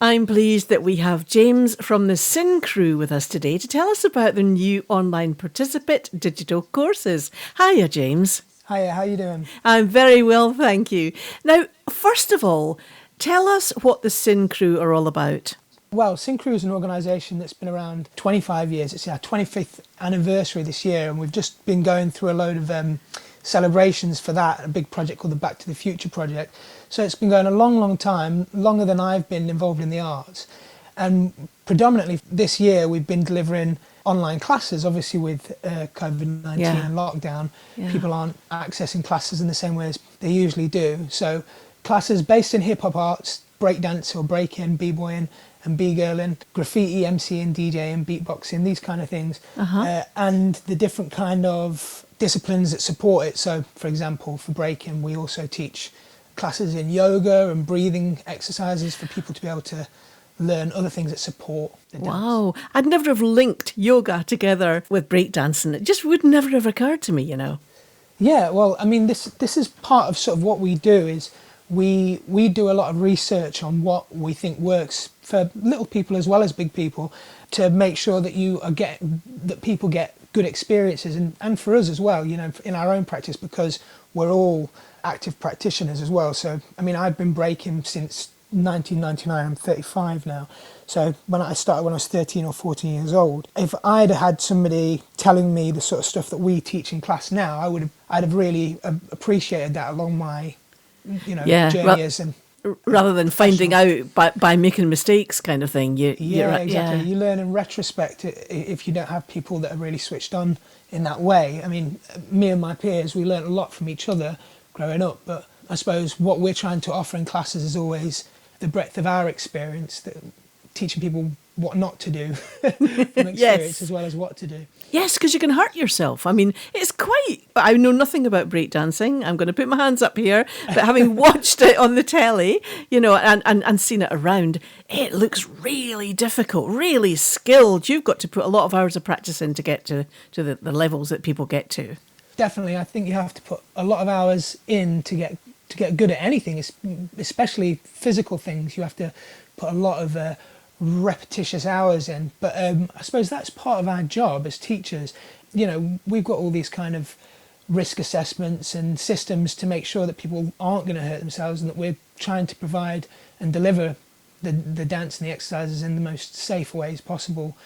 I'm pleased that we have James from the Sin Crew with us today to tell us about the new online Participate Digital courses. Hiya, James. Hiya, how you doing? I'm very well, thank you. Now, first of all, tell us what the Sin Crew are all about. Well, Sin Crew is an organisation that's been around 25 years. It's our 25th anniversary this year, and we've just been going through a load of celebrations for that, a big project called the Back to the Future project. So it's been going a long, long time, longer than I've been involved in the arts. And predominantly this year we've been delivering online classes, obviously with COVID-19 and lockdown. People aren't accessing classes in the same way as they usually do. So classes based in hip-hop arts, breakdance or breaking, b-boying and b-girling, graffiti, MCing, DJing, beatboxing, these kind of things. And the different kind of disciplines that support it. So, for example, for breaking, we also teach classes in yoga and breathing exercises for people to be able to learn other things that support the dance. Wow, I'd never have linked yoga together with breakdancing. It just would never have occurred to me, you know. Yeah, well, I mean, this is part of sort of what we do is we do a lot of research on what we think works for little people as well as big people to make sure that that people get good experiences and for us as well, you know, in our own practice, because we're all active practitioners as well. So, I mean, I've been breaking since 1999. I'm 35 now. So when I started when I was 13 or 14 years old, if I'd had somebody telling me the sort of stuff that we teach in class now, I'd have really appreciated that along my, you know, journey rather than finding out by making mistakes kind of thing. Exactly. You learn in retrospect if you don't have people that are really switched on in that way. I mean, me and my peers, we learned a lot from each other growing up, but I suppose what we're trying to offer in classes is always the breadth of our experience, that teaching people what not to do from experience as well as what to do. Yes, because you can hurt yourself. I mean, it's quite... I know nothing about breakdancing. I'm going to put my hands up here. But having watched it on the telly, you know, and seen it around, it looks really difficult, really skilled. You've got to put a lot of hours of practice in to get to the levels that people get to. Definitely. I think you have to put a lot of hours in to get good at anything, especially physical things. You have to put a lot of repetitious hours in, but I suppose that's part of our job as teachers. You know, we've got all these kind of risk assessments and systems to make sure that people aren't going to hurt themselves, and that we're trying to provide and deliver the dance and the exercises in the most safe ways possible,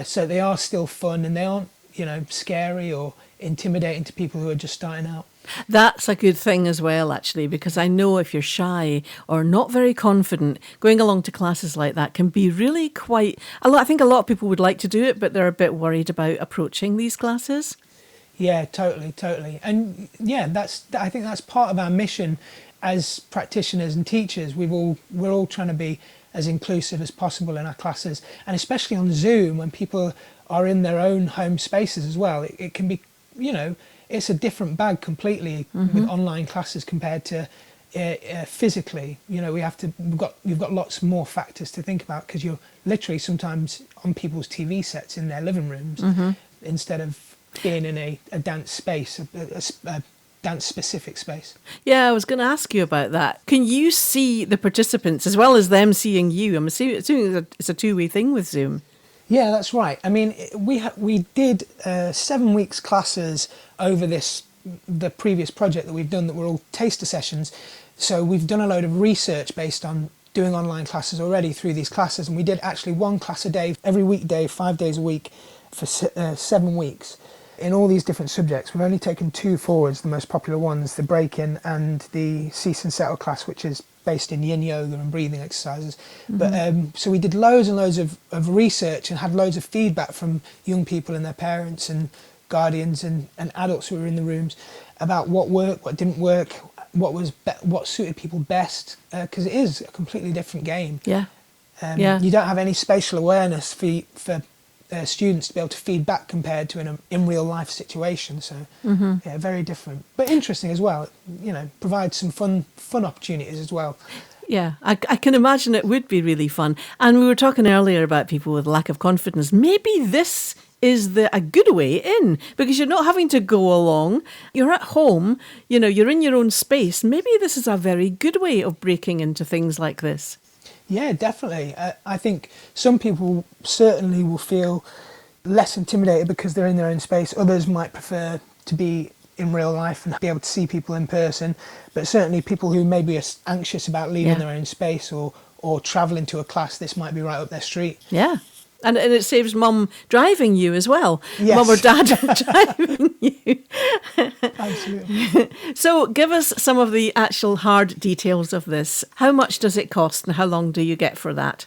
so they are still fun and they aren't, you know, scary or intimidating to people who are just starting out. That's a good thing as well, actually, because I know if you're shy or not very confident, going along to classes like that can be really quite... I think a lot of people would like to do it, but they're a bit worried about approaching these classes. Yeah, totally. And yeah, I think that's part of our mission as practitioners and teachers. We're all trying to be as inclusive as possible in our classes, and especially on Zoom when people are in their own home spaces as well. It can be, you know, it's a different bag completely with online classes compared to physically. You know, you've got lots more factors to think about, because you're literally sometimes on people's TV sets in their living rooms instead of being in a dance space, a dance specific space. Yeah, I was going to ask you about that. Can you see the participants as well as them seeing you? I'm assuming it's a two-way thing with Zoom. Yeah, that's right. I mean, we did 7 weeks classes over the previous project that we've done that were all taster sessions. So we've done a load of research based on doing online classes already through these classes, and we did actually one class a day, every weekday, 5 days a week for 7 weeks in all these different subjects. We've only taken two forwards, the most popular ones, the break-in and the cease and settle class, which is based in yin yoga and breathing exercises. But so we did loads and loads of research and had loads of feedback from young people and their parents and guardians and adults who were in the rooms about what worked, what didn't work, what suited people best, because it is a completely different game. You don't have any spatial awareness for students to be able to feed back compared to in real life situation. So yeah, very different, but interesting as well. You know, provides some fun opportunities as well. Yeah, I can imagine it would be really fun. And we were talking earlier about people with lack of confidence. Maybe this is a good way in, because you're not having to go along. You're at home, you know, you're in your own space. Maybe this is a very good way of breaking into things like this. Yeah, definitely. I think some people certainly will feel less intimidated because they're in their own space. Others might prefer to be in real life and be able to see people in person. But certainly people who maybe are anxious about leaving their own space or travelling to a class, this might be right up their street. Yeah. And it saves mum driving you as well. Yes. Mum or dad driving you. Absolutely. So give us some of the actual hard details of this. How much does it cost and how long do you get for that?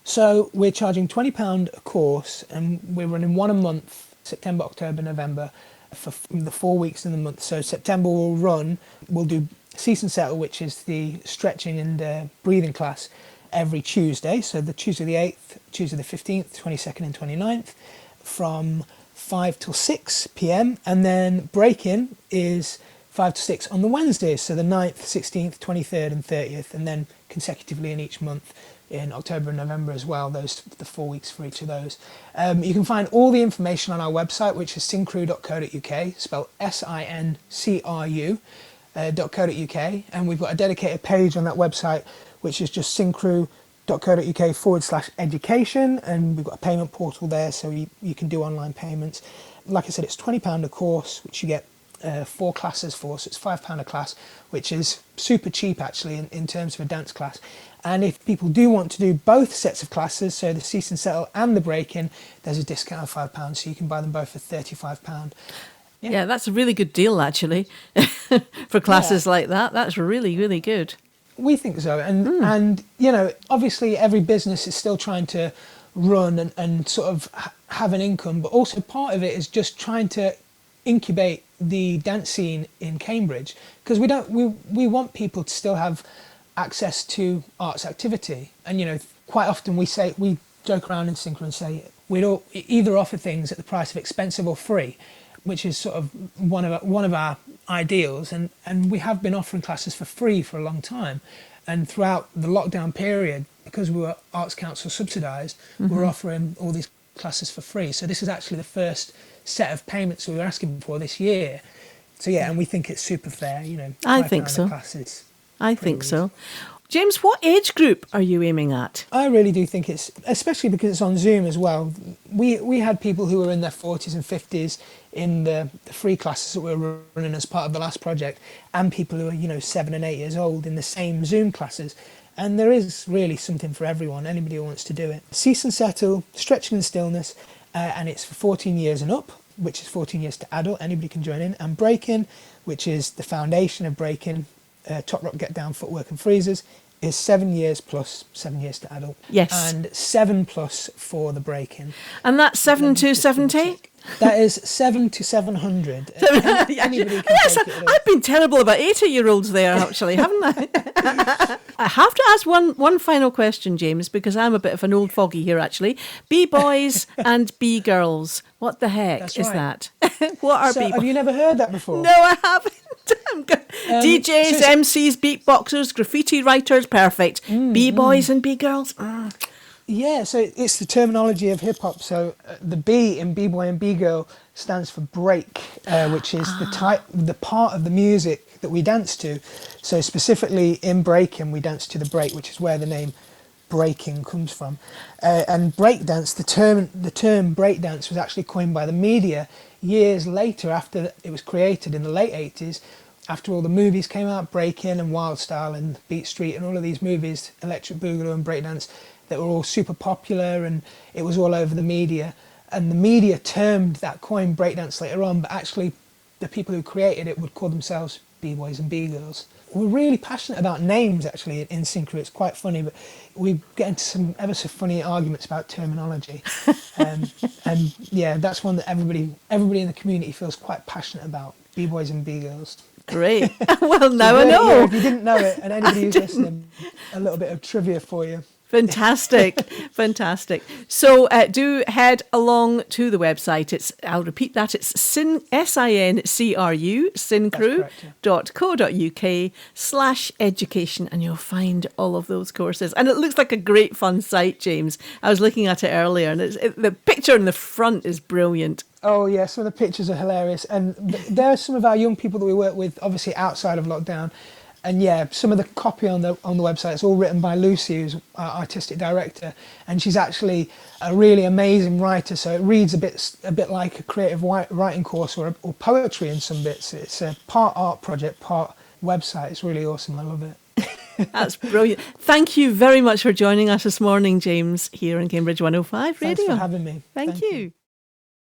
So we're charging £20 a course, and we're running one a month, September, October, November, for the 4 weeks in the month. So September we'll do Cease and Settle, which is the stretching and breathing class, every Tuesday. So the Tuesday the 8th, Tuesday the 15th, 22nd and 29th, from 5 till 6 p.m. And then break-in is 5 to 6 on the Wednesdays, so the 9th, 16th, 23rd and 30th, and then consecutively in each month in October and November as well, the 4 weeks for each of those. You can find all the information on our website, which is syncru.co.uk, spelled sincru.co.uk, and we've got a dedicated page on that website which is just syncru.co.uk/education, and we've got a payment portal there so you can do online payments. Like I said, it's £20 a course, which you get 4 classes for, so it's £5 a class, which is super cheap actually in terms of a dance class. And if people do want to do both sets of classes, so the Cease and Settle and the break-in, there's a discount of £5, so you can buy them both for £35. Yeah, that's a really good deal actually for classes like that. That's really, really good. We think so, and you know, obviously every business is still trying to run and sort of have an income, but also part of it is just trying to incubate the dance scene in Cambridge, because we want people to still have access to arts activity. And you know, quite often we joke around in Synchro and say we'd either offer things at the price of expensive or free, which is sort of one of our ideals, and we have been offering classes for free for a long time. And throughout the lockdown period, because we were Arts Council subsidised, we're offering all these classes for free. So this is actually the first set of payments we were asking for this year. So yeah, and we think it's super fair, you know. I think so. I think so. James, what age group are you aiming at? I really do think it's, especially because it's on Zoom as well. We had people who were in their 40s and 50s in the free classes that we were running as part of the last project, and people who are, you know, 7 and 8 years old in the same Zoom classes. And there is really something for everyone, anybody who wants to do it. Cease and Settle, Stretching and Stillness, and it's for 14 years and up, which is 14 years to adult, anybody can join in. And Break-In, which is the foundation of Break-In, Top Rock, Get Down, Footwork and Freezers, is 7 years plus 7 years to adult. Yes. And 7 plus for the Break-In. And that's 7 to 70? That is 7 to 700. Yes, I've been terrible about 80-year-olds there, actually, haven't I? I have to ask one final question, James, because I'm a bit of an old fogey here, actually. B-boys and B-girls. What the heck is that? What are B-boys? Have you never heard that before? No, I haven't. DJs, MCs, beatboxers, graffiti writers, perfect. B-boys and B-girls. Yeah, so it's the terminology of hip-hop. So the B in B-boy and B-girl stands for break, which is the part of the music that we dance to. So specifically in breaking, we dance to the break, which is where the name breaking comes from. And breakdance, the term breakdance was actually coined by the media years later, after it was created in the late 80s, after all the movies came out, Breakin' and Wild Style and Beat Street and all of these movies, Electric Boogaloo and Breakdance, that were all super popular, and it was all over the media. And the media termed that coin breakdance later on, but actually the people who created it would call themselves B-boys and B-girls. We're really passionate about names actually in Synchro. It's quite funny, but we get into some ever so funny arguments about terminology. And yeah, that's one that everybody in the community feels quite passionate about, B-boys and B-girls. Great. Well, now I know. Yeah, if you didn't know it, and anybody who's listening, a little bit of trivia for you. Fantastic, fantastic. So do head along to the website. I'll repeat that. It's SINCRU, syncru.co.uk/education, and you'll find all of those courses. And it looks like a great fun site, James. I was looking at it earlier, and the picture in the front is brilliant. Oh yeah, some of the pictures are hilarious, and there are some of our young people that we work with, obviously outside of lockdown. And yeah, some of the copy on the website, it's all written by Lucy, who's our artistic director, and she's actually a really amazing writer. So it reads a bit like a creative writing course or poetry in some bits. It's a part art project, part website. It's really awesome. I love it. That's brilliant. Thank you very much for joining us this morning, James, here on Cambridge 105 Radio. Thanks for having me. Thank you.